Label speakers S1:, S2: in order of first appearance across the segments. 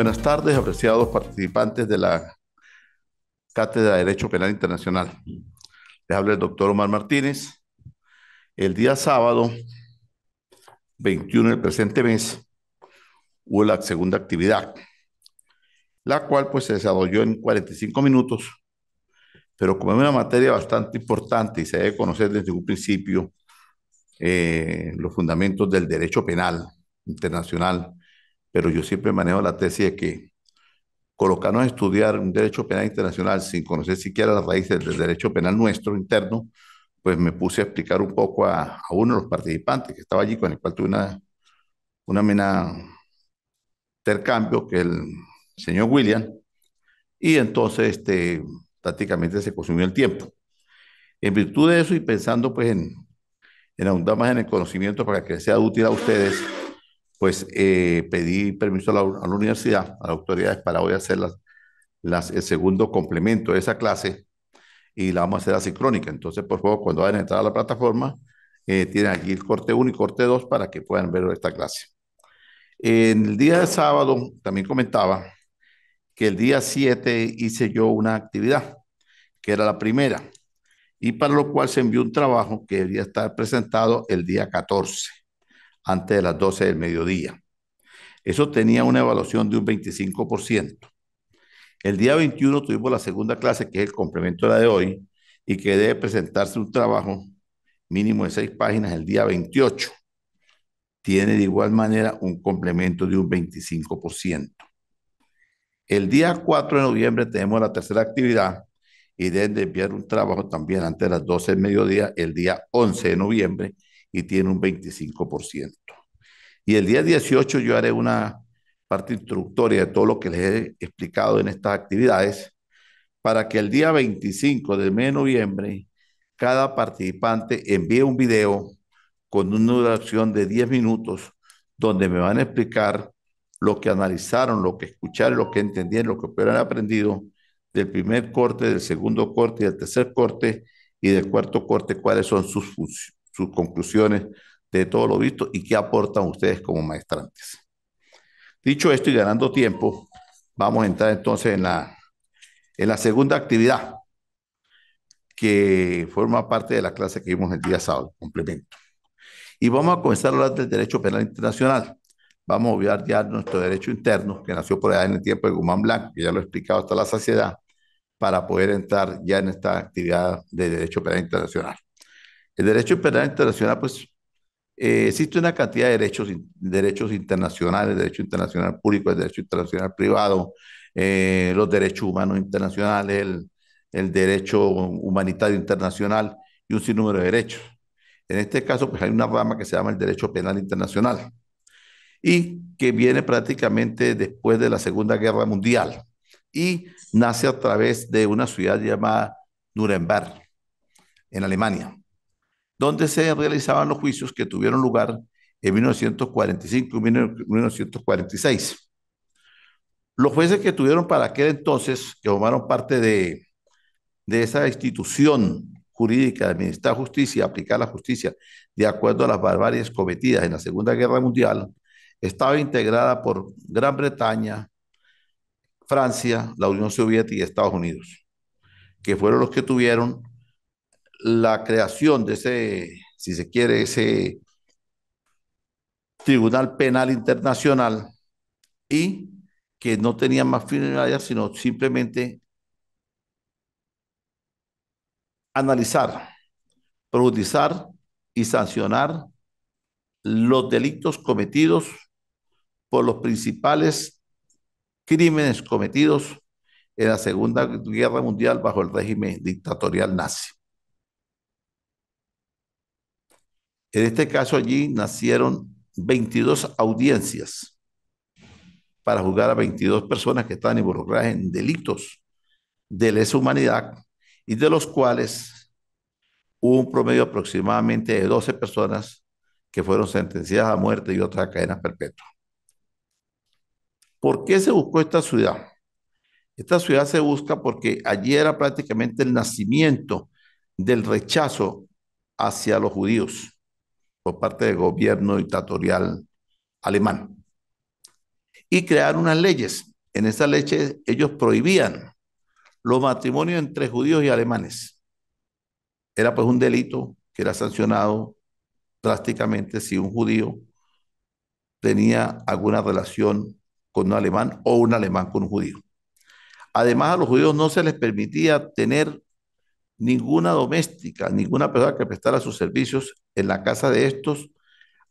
S1: Buenas tardes, apreciados participantes de la Cátedra de Derecho Penal Internacional. Les habla el doctor Omar Martínez. El día sábado 21 del presente mes hubo la segunda actividad, la cual pues se desarrolló en 45 minutos, pero como es una materia bastante importante y se debe conocer desde un principio los fundamentos del derecho penal internacional, pero yo siempre manejo la tesis de que colocarnos a estudiar un derecho penal internacional sin conocer siquiera las raíces del derecho penal nuestro interno, pues me puse a explicar un poco a uno de los participantes que estaba allí, con el cual tuve una amena intercambio, que es el señor William, y entonces prácticamente se consumió el tiempo. En virtud de eso y pensando pues en ahondar más en el conocimiento para que sea útil a ustedes, pues pedí permiso a la universidad, a las autoridades, para hoy hacer el segundo complemento de esa clase y la vamos a hacer asincrónica. Entonces, por favor, cuando vayan a entrar a la plataforma, tienen aquí el corte 1 y corte 2 para que puedan ver esta clase. En el día de sábado también comentaba que el día 7 hice yo una actividad, que era la primera, y para lo cual se envió un trabajo que debería estar presentado el día 14, antes de las 12 del mediodía. Eso tenía una evaluación de un 25%. El día 21 tuvimos la segunda clase, que es el complemento de la de hoy, y que debe presentarse un trabajo mínimo de 6 páginas el día 28. Tiene de igual manera un complemento de un 25%. El día 4 de noviembre tenemos la tercera actividad y deben de enviar un trabajo también antes de las 12 del mediodía, el día 11 de noviembre, y tiene un 25%. Y el día 18 yo haré una parte introductoria de todo lo que les he explicado en estas actividades, para que el día 25 del mes de noviembre cada participante envíe un video con una duración de 10 minutos donde me van a explicar lo que analizaron, lo que escucharon, lo que entendieron, lo que hubieran aprendido del primer corte, del segundo corte y del tercer corte y del cuarto corte, cuáles son sus conclusiones de todo lo visto y qué aportan ustedes como maestrantes. Dicho esto y ganando tiempo, vamos a entrar entonces en la segunda actividad, que forma parte de la clase que vimos el día sábado, complemento. Y vamos a comenzar a hablar del derecho penal internacional. Vamos a obviar ya nuestro derecho interno, que nació por allá en el tiempo de Guzmán Blanco, que ya lo he explicado hasta la saciedad, para poder entrar ya en esta actividad de derecho penal internacional. El derecho penal internacional, pues, existe una cantidad de derechos internacionales, derecho internacional público, el derecho internacional privado, los derechos humanos internacionales, el derecho humanitario internacional y un sinnúmero de derechos. En este caso, pues hay una rama que se llama el derecho penal internacional y que viene prácticamente después de la Segunda Guerra Mundial y nace a través de una ciudad llamada Nuremberg, en Alemania, donde se realizaban los juicios que tuvieron lugar en 1945 y 1946. Los jueces que tuvieron para aquel entonces, que formaron parte de esa institución jurídica de administrar justicia, aplicar la justicia de acuerdo a las barbaries cometidas en la Segunda Guerra Mundial, estaba integrada por Gran Bretaña, Francia, la Unión Soviética y Estados Unidos, que fueron los que tuvieron la creación de ese, si se quiere, ese Tribunal Penal Internacional, y que no tenía más finalidad sino simplemente analizar, profundizar y sancionar los delitos cometidos por los principales crímenes cometidos en la Segunda Guerra Mundial bajo el régimen dictatorial nazi. En este caso allí nacieron 22 audiencias para juzgar a 22 personas que estaban involucradas en delitos de lesa humanidad, y de los cuales hubo un promedio aproximadamente de 12 personas que fueron sentenciadas a muerte y otras a cadenas perpetuas. ¿Por qué se buscó esta ciudad? Esta ciudad se busca porque allí era prácticamente el nacimiento del rechazo hacia los judíos por parte del gobierno dictatorial alemán. Y crear unas leyes en esa ley ellos prohibían los matrimonios entre judíos y alemanes. Era pues un delito que era sancionado drásticamente si un judío tenía alguna relación con un alemán o un alemán con un judío. Además, a los judíos no se les permitía tener ninguna doméstica, ninguna persona que prestara sus servicios en la casa de estos,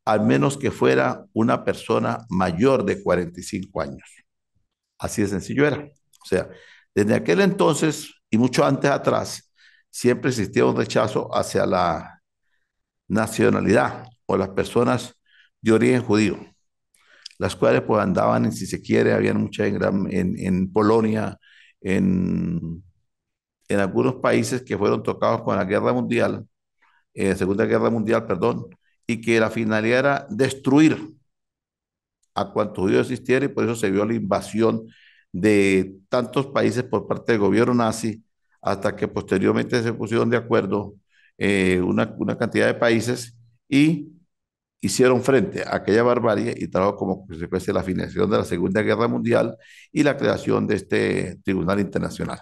S1: al menos que fuera una persona mayor de 45 años. Así de sencillo era. O sea, desde aquel entonces y mucho antes atrás, siempre existía un rechazo hacia la nacionalidad o las personas de origen judío, las cuales pues andaban, si se quiere, habían muchas en Polonia, en, en algunos países que fueron tocados con la guerra mundial, Segunda Guerra Mundial, perdón, y que la finalidad era destruir a cuantos judíos existiera y por eso se vio la invasión de tantos países por parte del gobierno nazi hasta que posteriormente se pusieron de acuerdo una cantidad de países y hicieron frente a aquella barbarie y trajo como consecuencia la finalización de la Segunda Guerra Mundial y la creación de este Tribunal Internacional.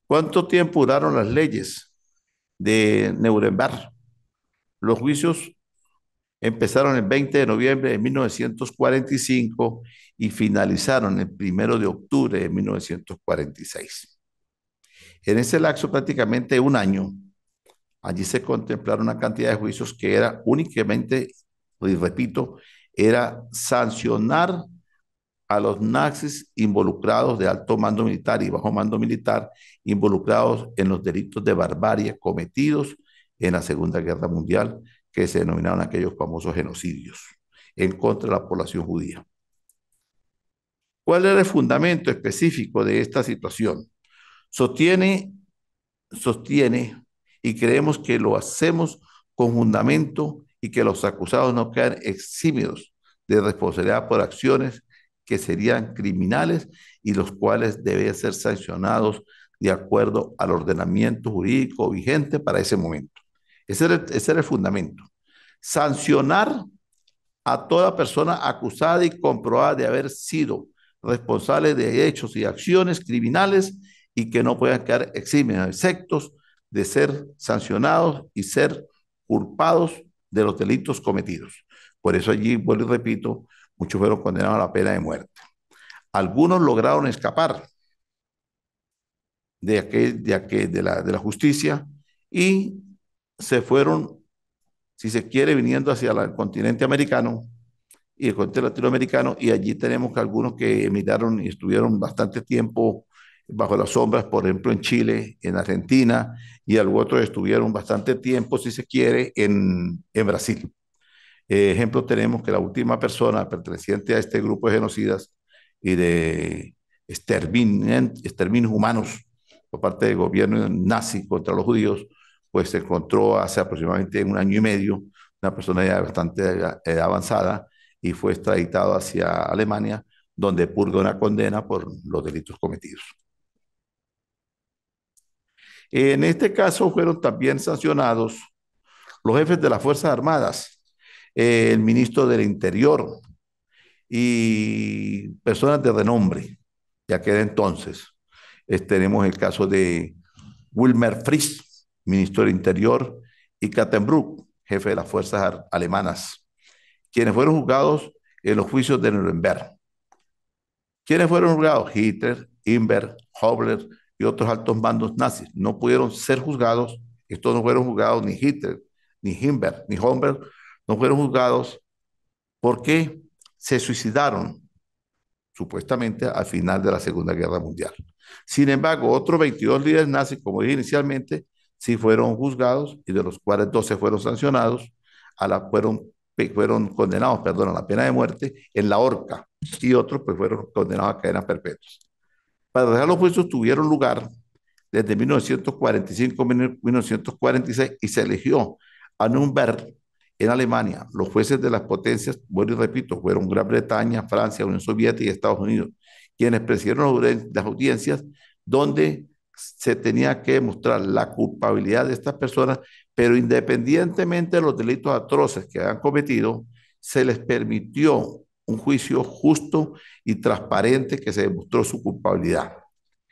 S1: ¿Cuánto tiempo duraron las leyes de Nuremberg? Los juicios empezaron el 20 de noviembre de 1945 y finalizaron el 1 de octubre de 1946. En ese lapso prácticamente un año, allí se contemplaron una cantidad de juicios que era únicamente, y repito, era sancionar a los nazis involucrados de alto mando militar y bajo mando militar, involucrados en los delitos de barbarie cometidos en la Segunda Guerra Mundial, que se denominaron aquellos famosos genocidios en contra de la población judía. ¿Cuál era el fundamento específico de esta situación? Sostiene, sostiene y creemos que lo hacemos con fundamento y que los acusados no quedan eximidos de responsabilidad por acciones que serían criminales y los cuales deben ser sancionados de acuerdo al ordenamiento jurídico vigente para ese momento. Ese era el fundamento. Sancionar a toda persona acusada y comprobada de haber sido responsable de hechos y acciones criminales y que no puedan quedar eximidos, exceptos de ser sancionados y ser culpados de los delitos cometidos. Por eso allí, vuelvo y repito, muchos fueron condenados a la pena de muerte. Algunos lograron escapar de la justicia y se fueron, si se quiere, viniendo hacia el continente americano y el continente latinoamericano, y allí tenemos que algunos que emigraron y estuvieron bastante tiempo bajo las sombras, por ejemplo, en Chile, en Argentina, y algunos otros estuvieron bastante tiempo, si se quiere, en Brasil. Ejemplo, tenemos que la última persona perteneciente a este grupo de genocidas y de exterminios humanos por parte del gobierno nazi contra los judíos, pues se encontró hace aproximadamente un año y medio, una persona ya bastante edad avanzada, y fue extraditado hacia Alemania, donde purga una condena por los delitos cometidos. En este caso fueron también sancionados los jefes de las Fuerzas Armadas, el ministro del Interior y personas de renombre de aquel entonces. Tenemos el caso de Wilmer Fritz, ministro del Interior, y Kattenbruck, jefe de las fuerzas alemanas, quienes fueron juzgados en los juicios de Nuremberg. ¿Quiénes fueron juzgados? Hitler, Himmler, Höbler y otros altos mandos nazis. No pudieron ser juzgados, estos no fueron juzgados ni Hitler, ni Himmler, ni Höbler, no fueron juzgados porque se suicidaron supuestamente al final de la Segunda Guerra Mundial. Sin embargo, otros 22 líderes nazis, como dije inicialmente, sí fueron juzgados y de los cuales 12 fueron sancionados, fueron condenados, perdón, a la pena de muerte en la horca y otros pues fueron condenados a cadenas perpetuas. Para dejar los juicios tuvieron lugar desde 1945 a 1946 y se eligió a Nuremberg en Alemania. Los jueces de las potencias, bueno y repito, fueron Gran Bretaña, Francia, Unión Soviética y Estados Unidos, quienes presidieron las audiencias donde se tenía que demostrar la culpabilidad de estas personas, pero independientemente de los delitos atroces que habían cometido, se les permitió un juicio justo y transparente que se demostró su culpabilidad.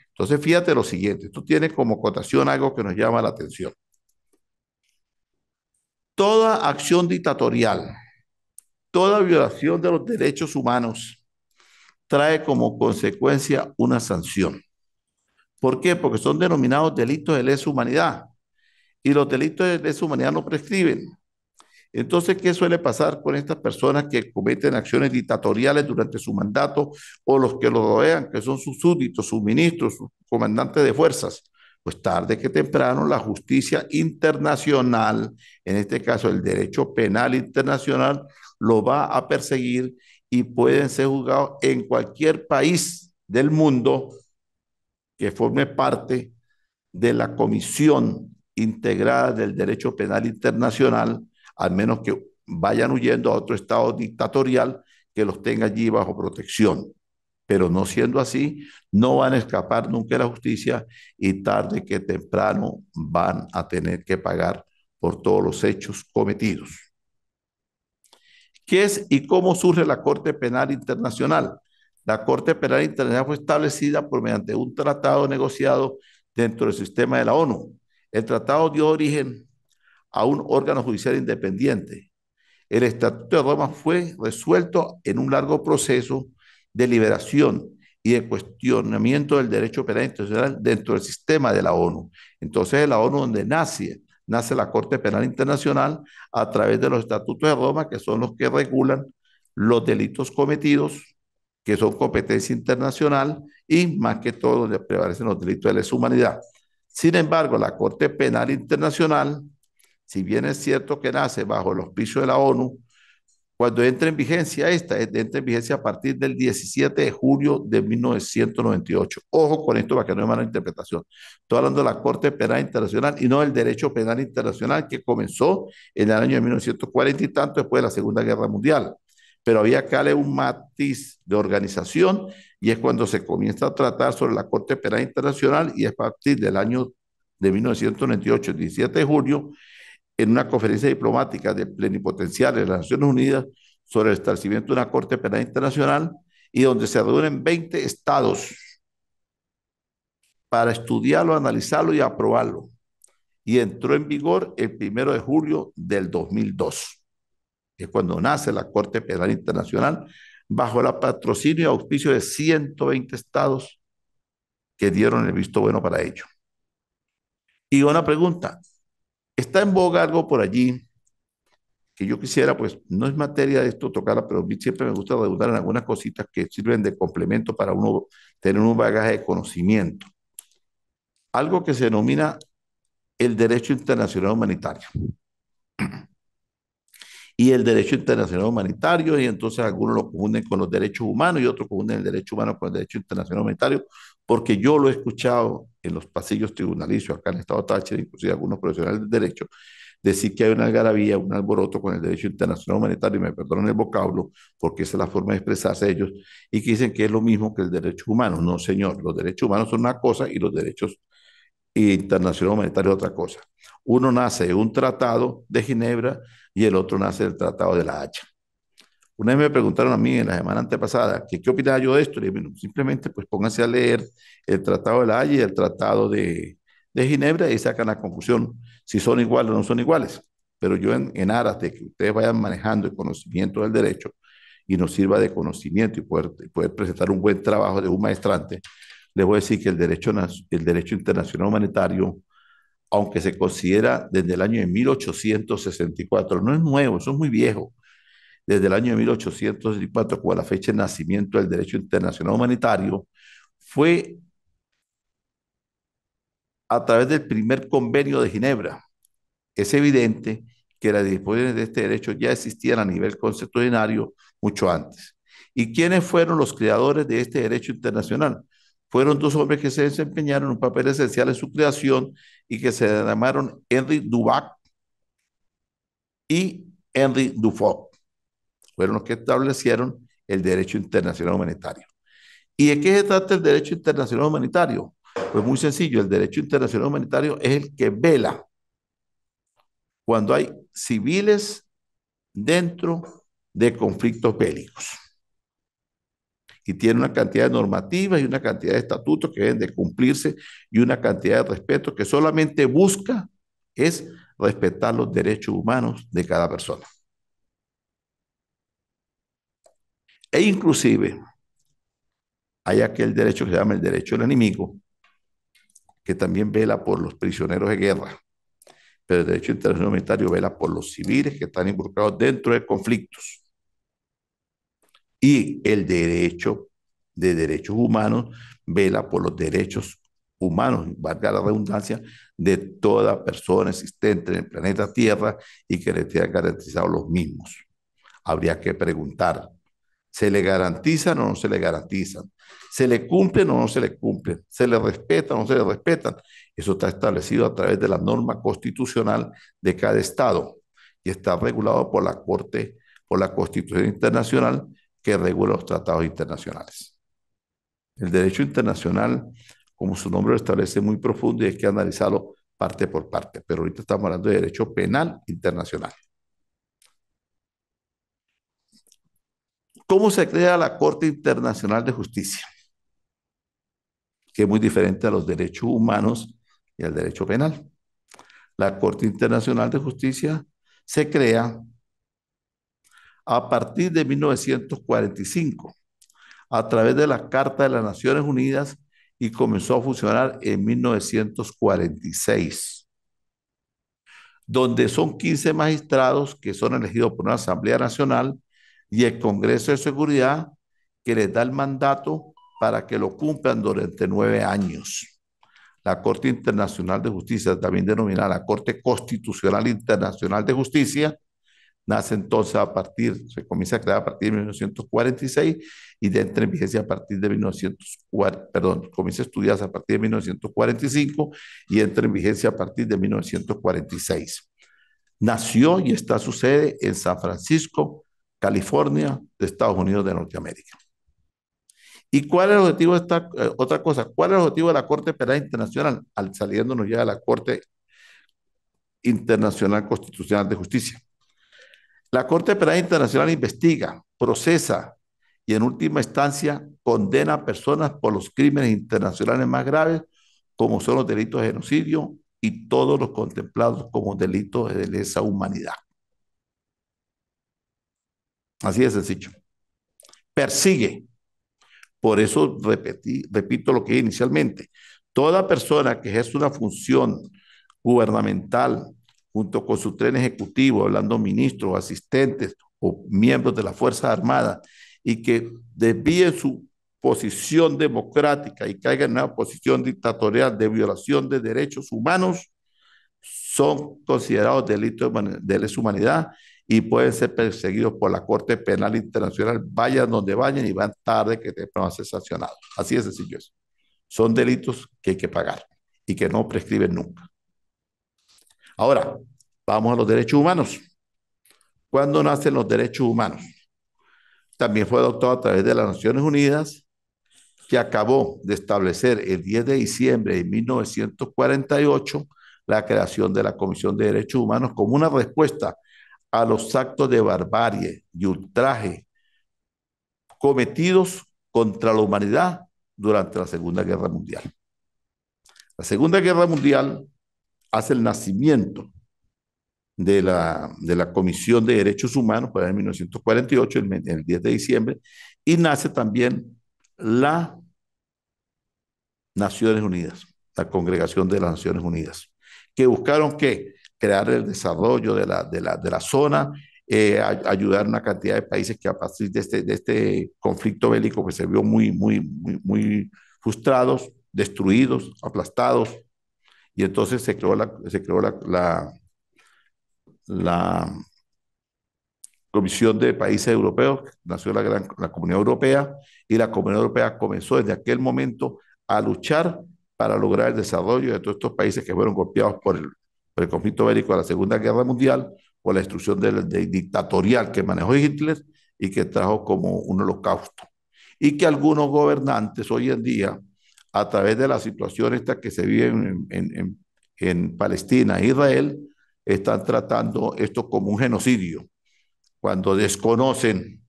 S1: Entonces, fíjate lo siguiente, esto tiene como cotación algo que nos llama la atención. Toda acción dictatorial, toda violación de los derechos humanos trae como consecuencia una sanción. ¿Por qué? Porque son denominados delitos de lesa humanidad y los delitos de lesa humanidad no prescriben. Entonces, ¿qué suele pasar con estas personas que cometen acciones dictatoriales durante su mandato o los que lo rodean, que son sus súbditos, sus ministros, sus comandantes de fuerzas? Pues tarde que temprano la justicia internacional, en este caso el derecho penal internacional, lo va a perseguir y pueden ser juzgados en cualquier país del mundo que forme parte de la Comisión Integrada del Derecho Penal Internacional, al menos que vayan huyendo a otro estado dictatorial que los tenga allí bajo protección. Pero no siendo así, no van a escapar nunca de la justicia y tarde que temprano van a tener que pagar por todos los hechos cometidos. ¿Qué es y cómo surge la Corte Penal Internacional? La Corte Penal Internacional fue establecida por mediante un tratado negociado dentro del sistema de la ONU. El tratado dio origen a un órgano judicial independiente. El Estatuto de Roma fue resuelto en un largo proceso de liberación y de cuestionamiento del derecho penal internacional dentro del sistema de la ONU. Entonces, es la ONU donde nace la Corte Penal Internacional a través de los Estatutos de Roma, que son los que regulan los delitos cometidos, que son competencia internacional y más que todo donde prevalecen los delitos de lesa humanidad. Sin embargo, la Corte Penal Internacional, si bien es cierto que nace bajo el auspicio de la ONU, cuando entra en vigencia entra en vigencia a partir del 17 de julio de 1998. Ojo con esto para que no haya mala interpretación. Estoy hablando de la Corte Penal Internacional y no del derecho penal internacional que comenzó en el año de 1940 y tanto después de la Segunda Guerra Mundial. Pero había que darle un matiz de organización y es cuando se comienza a tratar sobre la Corte Penal Internacional y es a partir del año de 1998, el 17 de julio, en una conferencia diplomática de plenipotenciarios de las Naciones Unidas sobre el establecimiento de una Corte Penal Internacional y donde se reúnen 20 estados para estudiarlo, analizarlo y aprobarlo. Y entró en vigor el 1 de julio del 2002, que es cuando nace la Corte Penal Internacional, bajo el patrocinio y auspicio de 120 estados que dieron el visto bueno para ello. Y una pregunta, ¿está en boga algo por allí que yo quisiera, pues no es materia de esto tocarla, pero a mí siempre me gusta redundar en algunas cositas que sirven de complemento para uno tener un bagaje de conocimiento? Algo que se denomina el derecho internacional humanitario. Y el derecho internacional humanitario, y entonces algunos lo confunden con los derechos humanos y otros confunden el derecho humano con el derecho internacional humanitario, porque yo lo he escuchado en los pasillos tribunalicios acá en el estado de Táchira, inclusive algunos profesionales del derecho, decir que hay una algarabía, un alboroto con el derecho internacional humanitario, y me perdonan el vocablo, porque esa es la forma de expresarse de ellos, y que dicen que es lo mismo que el derecho humano. No, señor, los derechos humanos son una cosa y los derechos internacionales humanitarios otra cosa. Uno nace de un tratado de Ginebra y el otro nace del tratado de la Haya. Una vez me preguntaron a mí en la semana antepasada que qué opinaba yo de esto. Y le dije, bueno, simplemente pues pónganse a leer el Tratado de la Haya y el Tratado de Ginebra y sacan la conclusión si son iguales o no son iguales. Pero yo en aras de que ustedes vayan manejando el conocimiento del derecho y nos sirva de conocimiento y poder presentar un buen trabajo de un maestrante, les voy a decir que el derecho internacional humanitario, aunque se considera desde el año de 1864, no es nuevo, eso es muy viejo. Desde el año de 1864, como la fecha de nacimiento del derecho internacional humanitario, fue a través del primer convenio de Ginebra. Es evidente que las disposiciones de este derecho ya existían a nivel constitucionario mucho antes. ¿Y quiénes fueron los creadores de este derecho internacional? Fueron dos hombres que se desempeñaron un papel esencial en su creación y que se llamaron Henri Dubac y Henri Dufault. Fueron los que establecieron el derecho internacional humanitario. ¿Y de qué se trata el derecho internacional humanitario? Pues muy sencillo, el derecho internacional humanitario es el que vela cuando hay civiles dentro de conflictos bélicos. y tiene una cantidad de normativas y una cantidad de estatutos que deben de cumplirse y una cantidad de respeto que solamente busca es respetar los derechos humanos de cada persona. E inclusive hay aquel derecho que se llama el derecho del enemigo, que también vela por los prisioneros de guerra, pero el derecho internacional humanitario vela por los civiles que están involucrados dentro de conflictos. Y el derecho de derechos humanos vela por los derechos humanos, valga la redundancia, de toda persona existente en el planeta Tierra y que le tengan garantizados los mismos. Habría que preguntar, ¿se le garantizan o no se le garantizan? ¿Se le cumplen o no se le cumplen? ¿Se le respetan o no se le respetan? Eso está establecido a través de la norma constitucional de cada Estado y está regulado por la Corte, por la Constitución Internacional que regula los tratados internacionales. El derecho internacional, como su nombre lo establece, es muy profundo y hay que analizarlo parte por parte, pero ahorita estamos hablando de derecho penal internacional. ¿Cómo se crea la Corte Internacional de Justicia? Que es muy diferente a los derechos humanos y al derecho penal. La Corte Internacional de Justicia se crea a partir de 1945 a través de la Carta de las Naciones Unidas y comenzó a funcionar en 1946, donde son 15 magistrados que son elegidos por una Asamblea Nacional y el Congreso de Seguridad que les da el mandato para que lo cumplan durante 9 años. La Corte Internacional de Justicia, también denominada la Corte Constitucional Internacional de Justicia, nace entonces se comienza a crear a partir de 1946 y entra en vigencia a partir de 1940, perdón, comienza a estudiarse a partir de 1945 y entra en vigencia a partir de 1946. Nació y está su sede en San Francisco, California, de Estados Unidos de Norteamérica. ¿Y cuál es el objetivo de esta otra cosa? ¿Cuál es el objetivo de la Corte Penal Internacional? Al saliéndonos ya de la Corte Internacional Constitucional de Justicia. La Corte Penal Internacional investiga, procesa y en última instancia condena a personas por los crímenes internacionales más graves, como son los delitos de genocidio y todos los contemplados como delitos de lesa humanidad. Así de sencillo. Persigue. Por eso repito lo que dije inicialmente. Toda persona que ejerce una función gubernamental junto con su tren ejecutivo, hablando ministros, asistentes o miembros de las Fuerzas Armadas, y que desvíe su posición democrática y caiga en una posición dictatorial de violación de derechos humanos, son considerados delitos de lesa humanidad y pueden ser perseguidos por la Corte Penal Internacional, vayan donde vayan y van tarde que te van a ser sancionados. Así de sencillo es. Son delitos que hay que pagar y que no prescriben nunca. Ahora, vamos a los derechos humanos. ¿Cuándo nacen los derechos humanos? También fue adoptado a través de las Naciones Unidas, que acabó de establecer el 10 de diciembre de 1948 la creación de la Comisión de Derechos Humanos como una respuesta a los actos de barbarie y ultraje cometidos contra la humanidad durante la Segunda Guerra Mundial. La Segunda Guerra Mundial hace el nacimiento de la Comisión de Derechos Humanos, para el 1948, el 10 de diciembre, y nace también la Naciones Unidas, la Congregación de las Naciones Unidas, que buscaron que crear el desarrollo de la zona, ayudar a una cantidad de países que a partir de este conflicto bélico que se vio muy frustrados, destruidos, aplastados, y entonces se creó la Comisión de Países Europeos, nació la Comunidad Europea, y la Comunidad Europea comenzó desde aquel momento a luchar para lograr el desarrollo de todos estos países que fueron golpeados por el conflicto bélico de la Segunda Guerra Mundial, por la destrucción dictatorial que manejó Hitler y que trajo como un holocausto. Y que algunos gobernantes hoy en día, a través de la situación esta que se vive en Palestina e Israel, están tratando esto como un genocidio, cuando desconocen,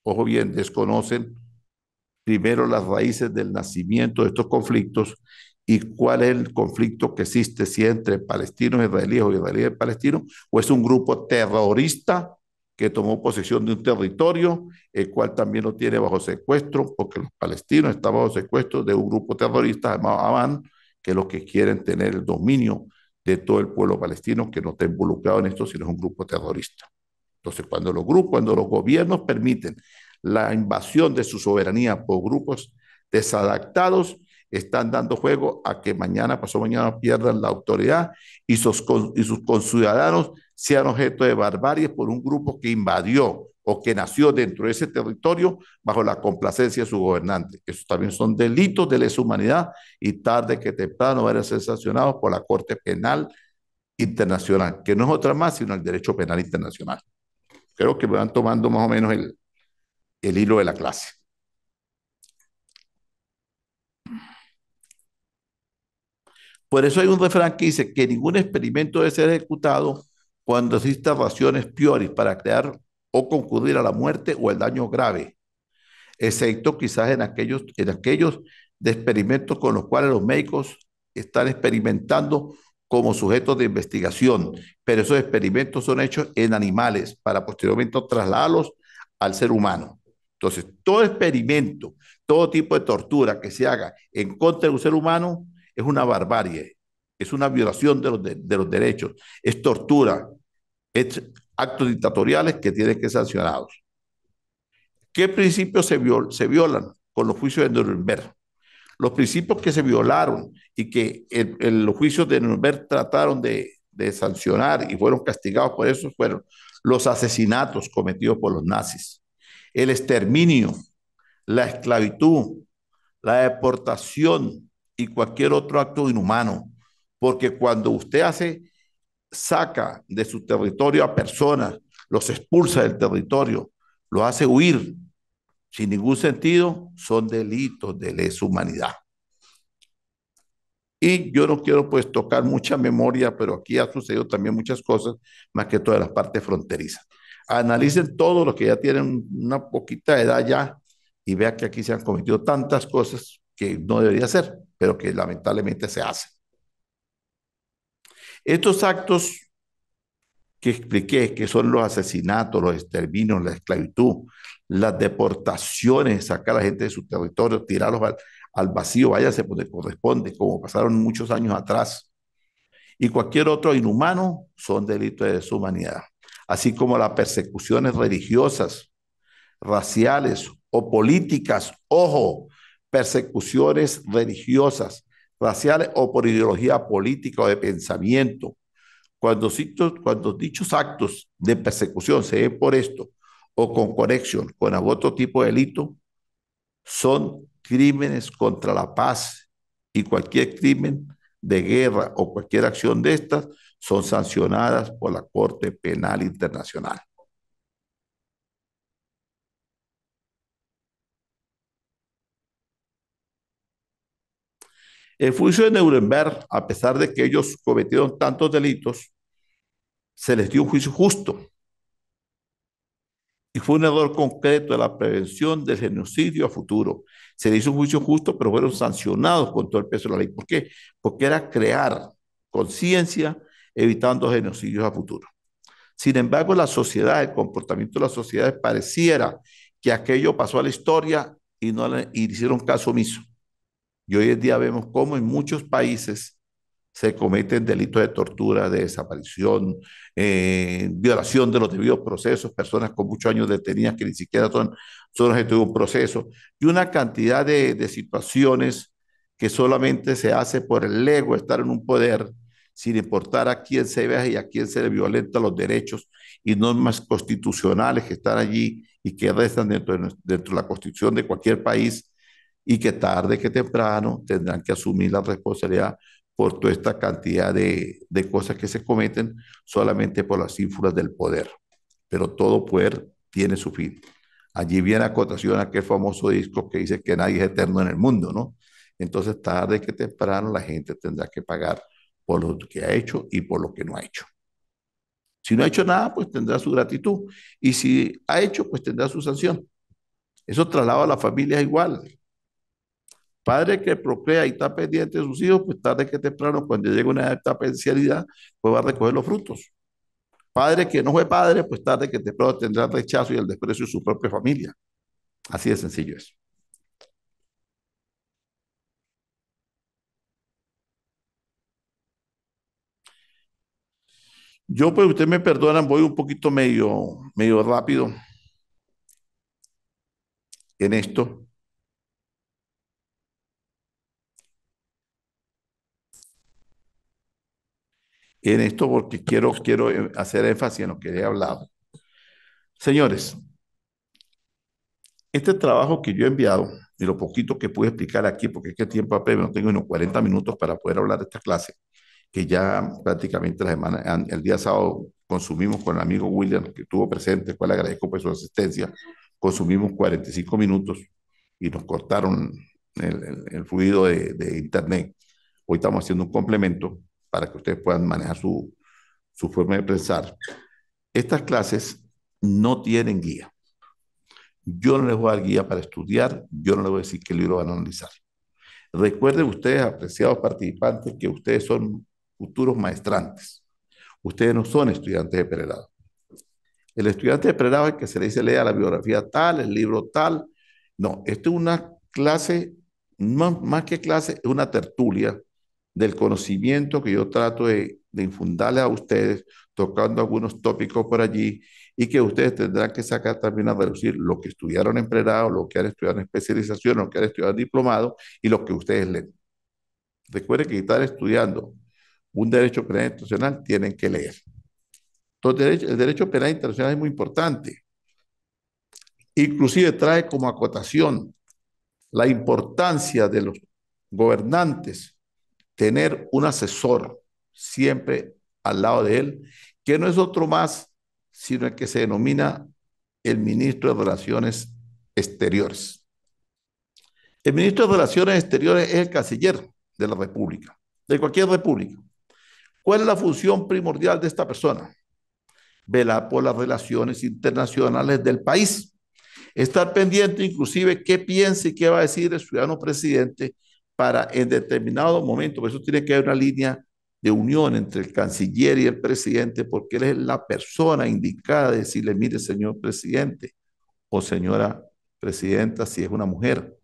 S1: ojo bien, desconocen primero las raíces del nacimiento de estos conflictos y cuál es el conflicto que existe, si es entre palestinos israelíes o israelíes palestinos, o es un grupo terrorista que tomó posesión de un territorio, el cual también lo tiene bajo secuestro, porque los palestinos están bajo secuestro de un grupo terrorista llamado Amán, que es los que quieren tener el dominio de todo el pueblo palestino, que no está involucrado en esto, sino es un grupo terrorista. Entonces, cuando los grupos, cuando los gobiernos permiten la invasión de su soberanía por grupos desadaptados, están dando juego a que mañana, pasado mañana, pierdan la autoridad y sus conciudadanos sean objeto de barbarie por un grupo que invadió o que nació dentro de ese territorio bajo la complacencia de su gobernante. Esos también son delitos de lesa humanidad y tarde que temprano van a ser sancionados por la Corte Penal Internacional, que no es otra más sino el derecho penal internacional. Creo que me van tomando más o menos el hilo de la clase. Por eso hay un refrán que dice que ningún experimento debe ser ejecutado cuando exista razones prioris para crear o concurrir a la muerte o el daño grave, excepto quizás en aquellos de experimentos con los cuales los médicos están experimentando como sujetos de investigación, pero esos experimentos son hechos en animales para posteriormente trasladarlos al ser humano. Entonces, todo experimento, todo tipo de tortura que se haga en contra de un ser humano es una barbarie, es una violación de los derechos, es tortura, es actos dictatoriales que tienen que ser sancionados. ¿Qué principios se violan con los juicios de Nuremberg? Los principios que se violaron y que los juicios de Nuremberg trataron de sancionar y fueron castigados por eso fueron los asesinatos cometidos por los nazis, el exterminio, la esclavitud, la deportación y cualquier otro acto inhumano. Porque cuando usted saca de su territorio a personas, los expulsa del territorio, los hace huir sin ningún sentido, son delitos de lesa humanidad. Y yo no quiero pues tocar mucha memoria, pero aquí ha sucedido también muchas cosas, más que todas las partes fronterizas. Analicen todos los que ya tienen una poquita edad ya y vean que aquí se han cometido tantas cosas que no debería ser, pero que lamentablemente se hacen. Estos actos que expliqué, que son los asesinatos, los exterminios, la esclavitud, las deportaciones, sacar a la gente de su territorio, tirarlos al vacío, váyase donde corresponde, como pasaron muchos años atrás, y cualquier otro inhumano son delitos de deshumanidad, así como las persecuciones religiosas, raciales o políticas, ojo, persecuciones religiosas, raciales o por ideología política o de pensamiento, cuando dichos actos de persecución se ven por esto o con conexión con otro tipo de delito, son crímenes contra la paz y cualquier crimen de guerra o cualquier acción de estas son sancionadas por la Corte Penal Internacional. El juicio de Nuremberg, a pesar de que ellos cometieron tantos delitos, se les dio un juicio justo y fue un error concreto de la prevención del genocidio a futuro. Se le hizo un juicio justo, pero fueron sancionados con todo el peso de la ley. ¿Por qué? Porque era crear conciencia evitando genocidios a futuro. Sin embargo, la sociedad, el comportamiento de las sociedades pareciera que aquello pasó a la historia y no le y hicieron caso omiso. Y hoy en día vemos cómo en muchos países se cometen delitos de tortura, de desaparición, violación de los debidos procesos, personas con muchos años detenidas que ni siquiera son objeto de un proceso, y una cantidad de situaciones que solamente se hace por el ego, estar en un poder, sin importar a quién se vea y a quién se le violenta los derechos y normas constitucionales que están allí y que restan dentro de la constitución de cualquier país y que tarde que temprano tendrán que asumir la responsabilidad por toda esta cantidad de cosas que se cometen solamente por las ínfulas del poder. Pero todo poder tiene su fin. Allí viene a acotación aquel famoso disco que dice que nadie es eterno en el mundo, ¿no? Entonces, tarde que temprano, la gente tendrá que pagar por lo que ha hecho y por lo que no ha hecho. Si no ha hecho nada, pues tendrá su gratitud. Y si ha hecho, pues tendrá su sanción. Eso traslado a la familia es igual. Padre que procrea y está pendiente de sus hijos, pues tarde que temprano, cuando llegue una etapa de ancianidad, pues va a recoger los frutos. Padre que no fue padre, pues tarde que temprano tendrá el rechazo y el desprecio de su propia familia. Así de sencillo es. Yo, pues usted me perdonan, voy un poquito medio rápido en esto, porque quiero hacer énfasis en lo que he hablado. Señores, este trabajo que yo he enviado y lo poquito que pude explicar aquí, porque es que tiempo apremio, no tengo unos 40 minutos para poder hablar de esta clase, que ya prácticamente la semana, el día sábado consumimos con el amigo William, que estuvo presente, cual le agradezco por su asistencia, consumimos 45 minutos y nos cortaron el fluido de internet. Hoy estamos haciendo un complemento para que ustedes puedan manejar su forma de pensar. Estas clases no tienen guía. Yo no les voy a dar guía para estudiar, yo no les voy a decir qué libro van a analizar. Recuerden ustedes, apreciados participantes, que ustedes son futuros maestrantes. Ustedes no son estudiantes de pregrado. El estudiante de pregrado es el que se le dice lea la biografía tal, el libro tal. No, esto es una clase, más que clase, es una tertulia del conocimiento que yo trato de infundarles a ustedes, tocando algunos tópicos por allí, y que ustedes tendrán que sacar también a reducir lo que estudiaron en pregrado, lo que han estudiado en especialización, lo que han estudiado en diplomado y lo que ustedes leen. Recuerden que están estudiando un derecho penal internacional, tienen que leer. Entonces, el derecho penal internacional es muy importante. Inclusive trae como acotación la importancia de los gobernantes tener un asesor siempre al lado de él, que no es otro más, sino el que se denomina el ministro de Relaciones Exteriores. El ministro de Relaciones Exteriores es el canciller de la República, de cualquier república. ¿Cuál es la función primordial de esta persona? Velar por las relaciones internacionales del país. Estar pendiente inclusive qué piensa y qué va a decir el ciudadano presidente para en determinado momento, por eso tiene que haber una línea de unión entre el canciller y el presidente, porque él es la persona indicada de decirle, mire, señor presidente o señora presidenta, si es una mujer,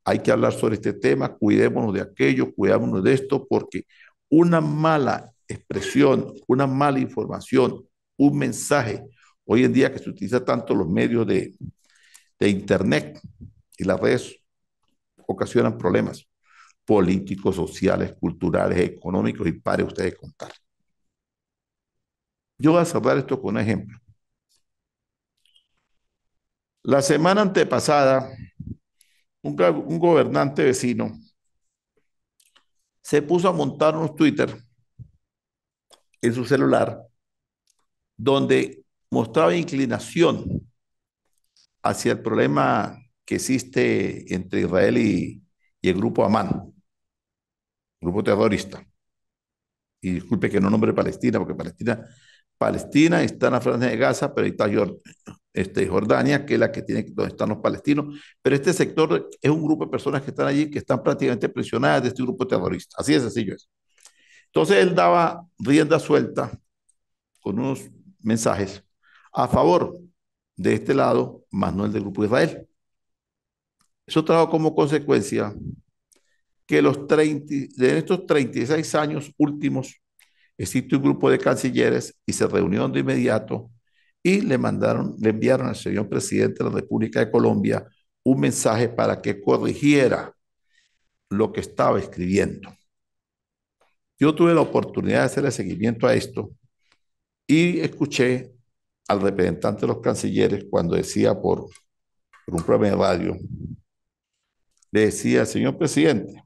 S1: hay que hablar sobre este tema, cuidémonos de aquello, cuidémonos de esto, porque una mala expresión, una mala información, un mensaje, hoy en día que se utiliza tanto los medios de Internet y las redes, ocasionan problemas políticos, sociales, culturales, económicos, y pare usted de contar. Yo voy a cerrar esto con un ejemplo. La semana antepasada, un gobernante vecino se puso a montar unos Twitter en su celular donde mostraba inclinación hacia el problema que existe entre Israel y el grupo Amán, grupo terrorista. Y disculpe que no nombre Palestina, porque Palestina está en la franja de Gaza, pero ahí está Jordania, que es la que tiene donde están los palestinos. Pero este sector es un grupo de personas que están allí, que están prácticamente presionadas de este grupo terrorista. Así de sencillo es. Entonces él daba rienda suelta con unos mensajes a favor de este lado, más no el del grupo de Israel. Eso trajo como consecuencia que de estos 36 años últimos existe un grupo de cancilleres y se reunieron de inmediato y le enviaron al señor presidente de la República de Colombia un mensaje para que corrigiera lo que estaba escribiendo. Yo tuve la oportunidad de hacerle seguimiento a esto y escuché al representante de los cancilleres cuando decía por un programa de radio, le decía, señor presidente,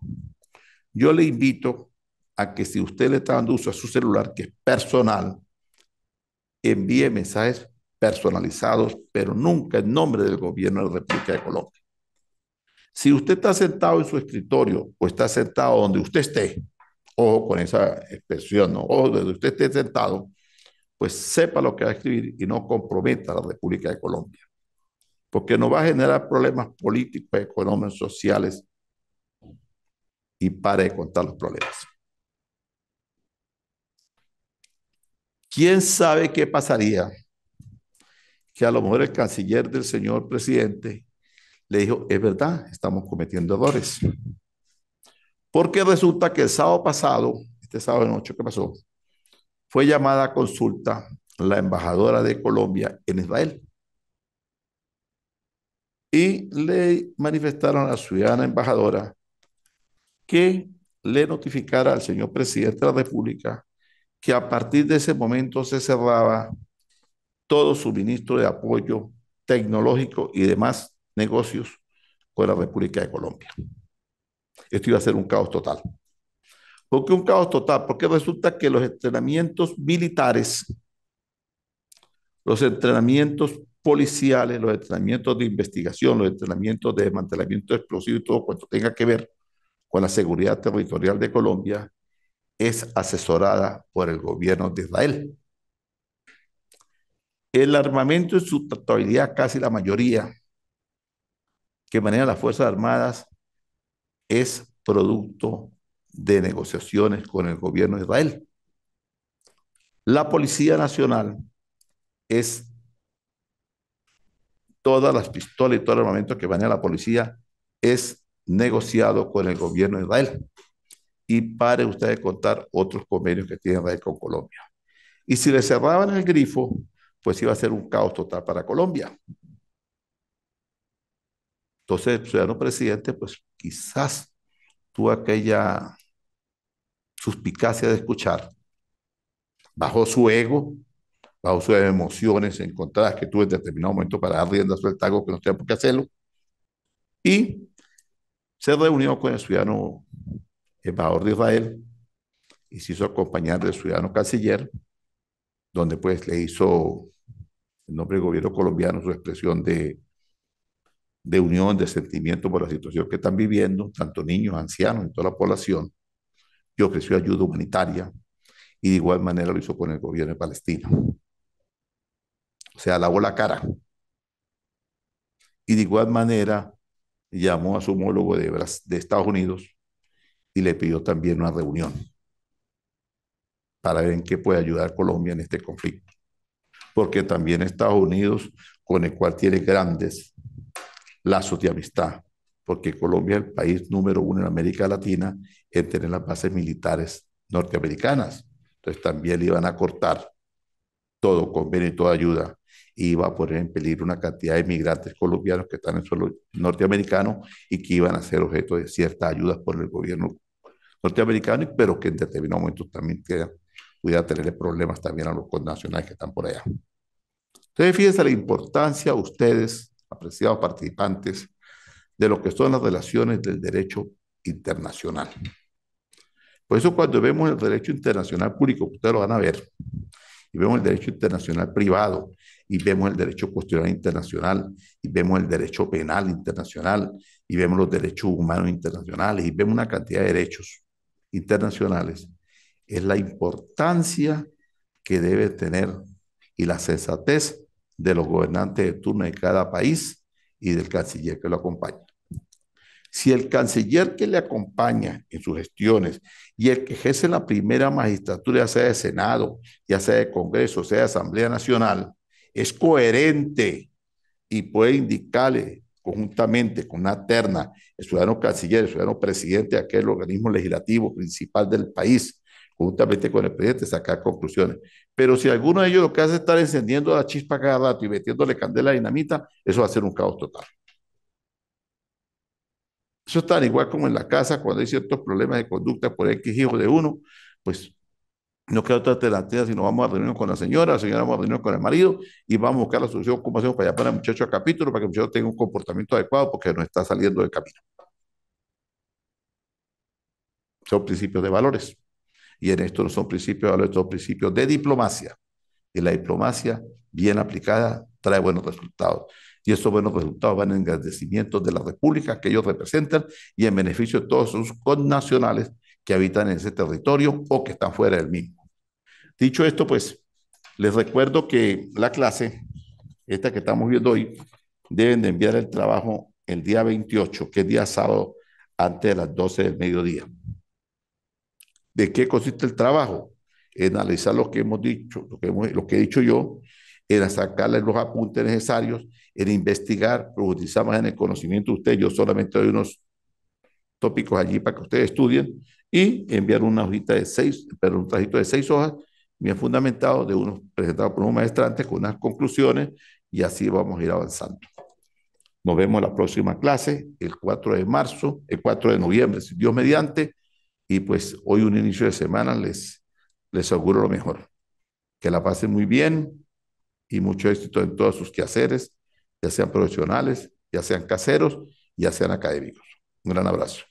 S1: yo le invito a que si usted le está dando uso a su celular, que es personal, envíe mensajes personalizados, pero nunca en nombre del gobierno de la República de Colombia. Si usted está sentado en su escritorio o está sentado donde usted esté, ojo con esa expresión, ¿no? O donde usted esté sentado, pues sepa lo que va a escribir y no comprometa a la República de Colombia, porque nos va a generar problemas políticos, económicos, sociales y pare de contar los problemas. ¿Quién sabe qué pasaría? Que a lo mejor el canciller del señor presidente le dijo, es verdad, estamos cometiendo errores. Porque resulta que el sábado pasado, este sábado de noche que pasó, fue llamada a consulta la embajadora de Colombia en Israel y le manifestaron a la ciudadana embajadora que le notificara al señor presidente de la República que a partir de ese momento se cerraba todo suministro de apoyo tecnológico y demás negocios con la República de Colombia. Esto iba a ser un caos total. ¿Por qué un caos total? Porque resulta que los entrenamientos militares, los entrenamientos policiales, los entrenamientos de investigación, los entrenamientos de desmantelamiento de explosivos y todo cuanto tenga que ver con la seguridad territorial de Colombia es asesorada por el gobierno de Israel. El armamento en su totalidad, casi la mayoría que manejan las Fuerzas Armadas, es producto de negociaciones con el gobierno de Israel. La Policía Nacional es todas las pistolas y todo el armamento que maneja la policía es negociado con el gobierno de Israel. Y pare usted de contar otros convenios que tiene Israel con Colombia. Y si le cerraban el grifo, pues iba a ser un caos total para Colombia. Entonces, el ciudadano presidente, pues quizás tuvo aquella suspicacia de escuchar, bajó su ego, bajo sus emociones encontradas que tuve en determinado momento para dar rienda suelta a algo que no tenía por qué hacerlo, y se reunió con el ciudadano embajador de Israel y se hizo acompañar del ciudadano canciller, donde pues le hizo en nombre del gobierno colombiano su expresión de unión, de sentimiento por la situación que están viviendo, tanto niños, ancianos y toda la población, y ofreció ayuda humanitaria, y de igual manera lo hizo con el gobierno de Palestina. O sea, lavó la cara. Y de igual manera llamó a su homólogo de Estados Unidos y le pidió también una reunión para ver en qué puede ayudar Colombia en este conflicto. Porque también Estados Unidos, con el cual tiene grandes lazos de amistad, porque Colombia es el país número uno en América Latina en tener las bases militares norteamericanas. Entonces también le iban a cortar todo convenio y toda ayuda. Y iba a poner en peligro una cantidad de migrantes colombianos que están en suelo norteamericano y que iban a ser objeto de ciertas ayudas por el gobierno norteamericano, pero que en determinados momentos también pudiera tener problemas también a los connacionales que están por allá. Entonces, fíjense la importancia, ustedes, apreciados participantes, de lo que son las relaciones del derecho internacional. Por eso cuando vemos el derecho internacional público, ustedes lo van a ver, y vemos el derecho internacional privado, y vemos el derecho constitucional internacional, y vemos el derecho penal internacional, y vemos los derechos humanos internacionales, y vemos una cantidad de derechos internacionales, es la importancia que debe tener y la sensatez de los gobernantes de turno de cada país y del canciller que lo acompaña. Si el canciller que le acompaña en sus gestiones y el que ejerce la primera magistratura, ya sea de Senado, ya sea de Congreso, sea de Asamblea Nacional, es coherente y puede indicarle conjuntamente con una terna el ciudadano canciller, el ciudadano presidente de aquel organismo legislativo principal del país, conjuntamente con el presidente, sacar conclusiones. Pero si alguno de ellos lo que hace es estar encendiendo la chispa cada rato y metiéndole candela a dinamita, eso va a ser un caos total. Eso es tan igual como en la casa, cuando hay ciertos problemas de conducta por X hijos de uno, pues no queda otra alternativa sino vamos a reunirnos con la señora vamos a reunirnos con el marido y vamos a buscar la solución, cómo hacemos para llevar al muchacho a capítulo, para que el muchacho tenga un comportamiento adecuado porque no está saliendo del camino. Son principios de valores. Y en esto no son principios de valores, son principios de diplomacia. Y la diplomacia, bien aplicada, trae buenos resultados. Y esos buenos resultados van en engrandecimiento de la república que ellos representan y en beneficio de todos sus connacionales que habitan en ese territorio o que están fuera del mismo. Dicho esto, pues les recuerdo que la clase, esta que estamos viendo hoy, deben de enviar el trabajo el día 28, que es día sábado, antes de las 12 del mediodía. ¿De qué consiste el trabajo? En analizar lo que hemos dicho, lo que he dicho yo, en sacarle los apuntes necesarios, en investigar, profundizar más en el conocimiento de ustedes. Yo solamente doy unos tópicos allí para que ustedes estudien y enviar una hojita de un trajito de 6 hojas, bien fundamentado, presentado por un maestrante con unas conclusiones y así vamos a ir avanzando. Nos vemos en la próxima clase, el 4 de marzo, el 4 de noviembre, si Dios mediante, y pues hoy un inicio de semana les auguro lo mejor. Que la pasen muy bien y mucho éxito en todos sus quehaceres, ya sean profesionales, ya sean caseros, ya sean académicos. Un gran abrazo.